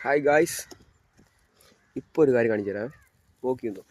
Hi guys, ഇപ്പോൾ ഒരു കാര്യം കാണിച്ചു തരാം. നോക്കിയുണ്ടോ?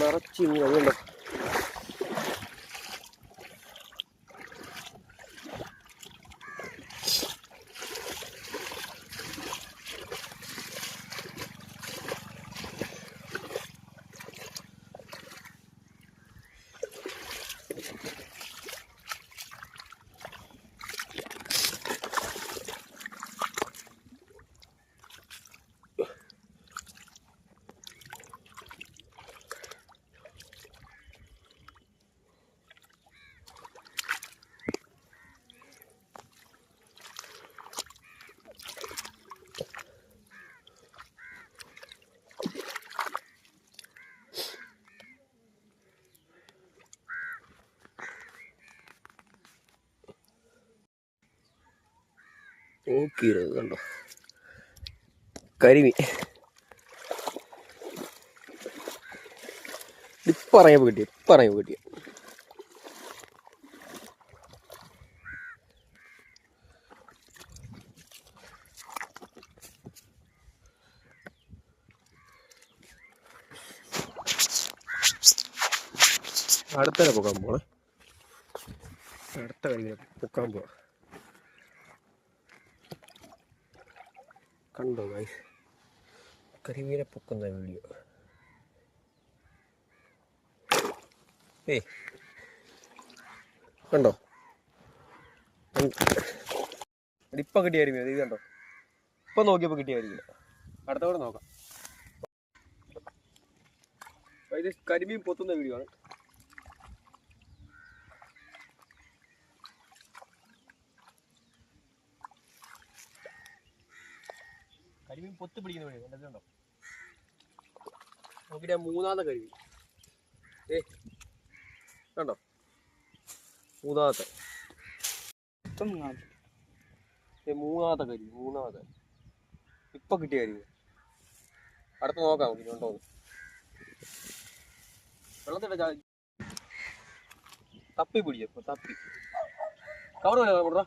നിറച്ച് അതുകൊണ്ടോ നോക്കിയിരുന്നത് കണ്ടോ, കരിമീൻ ഇപ്പറയുമ്പോൾ കിട്ടിയ അടുത്തന്നെ പൊക്കാൻ പോണേ. അടുത്ത കരിമീനെ പൊക്കാൻ പോവാ. കണ്ടോ ഗൈസ്, കരിമീനെ പൊക്കുന്ന വീഡിയോ. കണ്ടോ, ഇപ്പം കിട്ടിയ കരിമീൻ ഇത് കണ്ടോ. ഇപ്പം നോക്കിയപ്പോൾ കിട്ടിയ കരിമീൻ. അടുത്ത കൂടെ നോക്കാം. ഇത് കരിമീൻ പൊത്തുന്ന വീഡിയോ ആണ്. കരിമീൻ പൊത്ത് പിടിക്കുന്ന വീഡിയോ കണ്ടോ. നോക്കിയിട്ട് മൂന്നാമത്തെ കരിമീൻ കണ്ടോ, മൂന്നാമത്തെ കരിമീൻ ഇപ്പൊ കിട്ടിയ കരിമീൻ. അടുത്ത് നോക്കാം ഇനി ഉണ്ടോ. വെള്ളത്തിട്ട തപ്പി പിടിച്ചപ്പോ കവർ പോലെ കൊടുത്താ.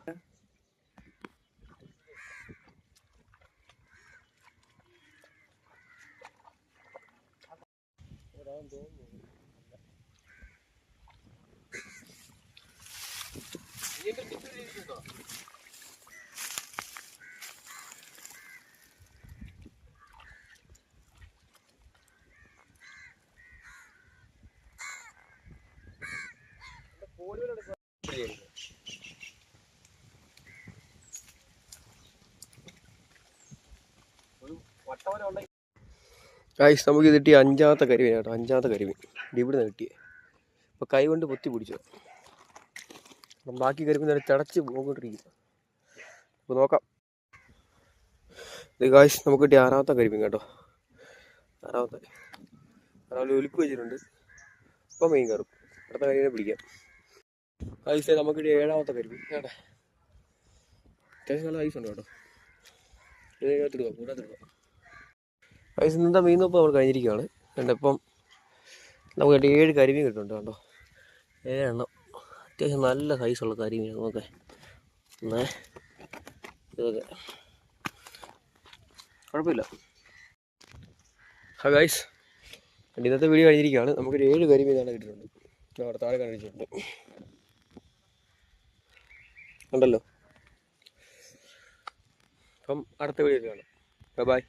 ഗൈസ്, നമുക്ക് ഇത് കിട്ടിയ അഞ്ചാമത്തെ കരിമീൻ കേട്ടോ. അഞ്ചാമത്തെ കരിമീൻ ഇവിടെ നിന്ന് കിട്ടിയേ. അപ്പോൾ കൈ കൊണ്ട് പൊത്തി പിടിച്ചോ. അപ്പം ബാക്കി കരിമീൻ നേരെ ചടച്ച് പോകൊണ്ടിരിക്കും. അപ്പോൾ നോക്കാം. ഇത് ഗൈസ്, നമുക്ക് കിട്ടിയ ആറാമത്തെ കരിമീൻ കേട്ടോ. രാവിലെ ഒലിപ്പ് വെച്ചിട്ടുണ്ട്. ഇപ്പം മീൻ കയറും. അടുത്ത കരിമീനെ പിടിക്കാം. ഗൈസ്, നമുക്ക് കിട്ടിയ ഏഴാമത്തെ കരിമീൻ കേട്ടെ. അത്യാവശ്യം നല്ല ഐസ് ഉണ്ട് കേട്ടോ. ഇതിനകത്തിടുക, കൂടാത്തിടുക. ഗൈസ്, ഇന്നത്തെ മീൻ നോപ്പം നമ്മൾ കഴിഞ്ഞിരിക്കുകയാണ്. ഇപ്പം നമുക്ക് 7 കരിമീൻ കിട്ടുന്നുണ്ട് കേട്ടോ. 7 എണ്ണം. അത്യാവശ്യം നല്ല സൈസുള്ള കരിമീൻ. നോക്കേ ഇതൊക്കെ കുഴപ്പമില്ല. ഗൈസ്, ഇന്നത്തെ വീഡിയോ കഴിഞ്ഞിരിക്കുകയാണ്. നമുക്കൊരു 7 കരിമീനാണ് കിട്ടിയിട്ടുണ്ട്. അവിടെ താഴെ കാണിച്ചിട്ടുണ്ട് ഉണ്ടല്ലോ. അപ്പം അടുത്ത വീഡിയോ കാണാം. ബൈ.